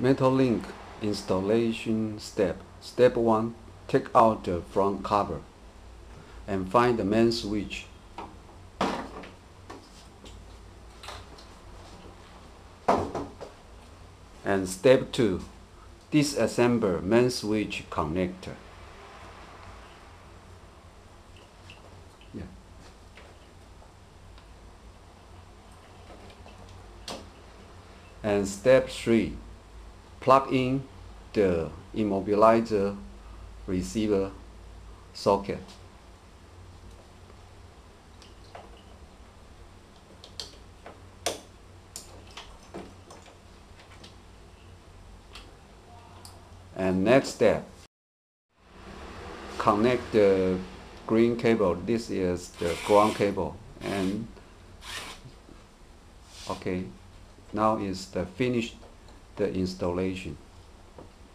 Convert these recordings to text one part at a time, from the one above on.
Metal link installation step. Step 1. Take out the front cover and find the main switch. And step 2. Disassemble main switch connector. And step 3. Plug in the immobilizer receiver socket. And next step, connect the green cable. This is the ground cable. And okay, now is the finish the installation.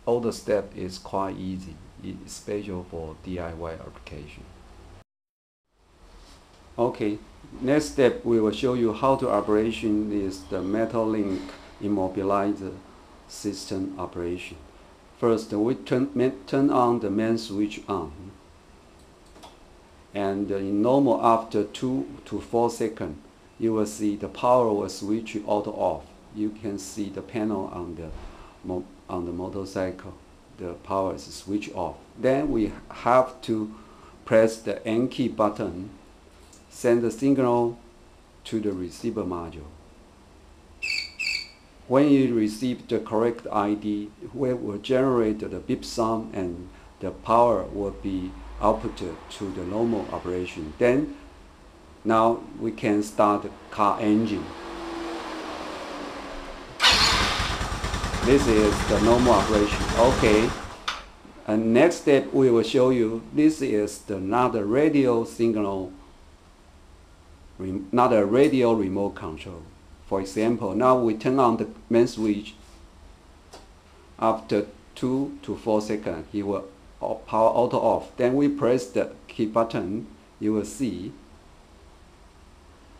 All the step is quite easy. It's special for DIY application. Okay, next step we will show you how to operation is the metal link immobilizer system operation. First, we turn on the main switch on, and in normal after 2 to 4 seconds, you will see the power will switch auto off. You can see the panel on the motorcycle. The power is switch off. Then we have to press the N key button, send the signal to the receiver module. When you receive the correct ID, we will generate the beep sound and the power will be outputted to the normal operation. Then, now we can start the car engine. This is the normal operation. Okay. And next step we will show you, this is another radio signal, not a radio remote control. For example, now we turn on the main switch. After 2 to 4 seconds, it will power auto off. Then we press the key button. You will see.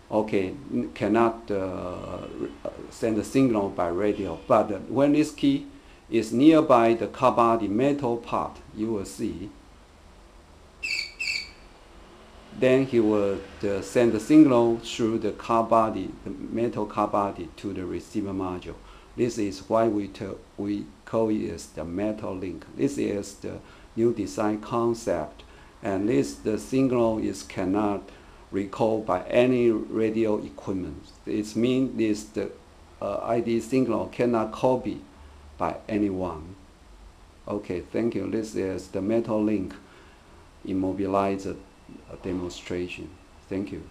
Okay, cannot send a signal by radio. But when this key is nearby the car body metal part, you will see. Then he will send the signal through the car body, the metal car body, to the receiver module. This is why we call it as the metal link. This is the new design concept, and the signal cannot recall by any radio equipment. It means the ID signal cannot copy by anyone. Okay, thank you. This is the metal link immobilizer demonstration. Thank you.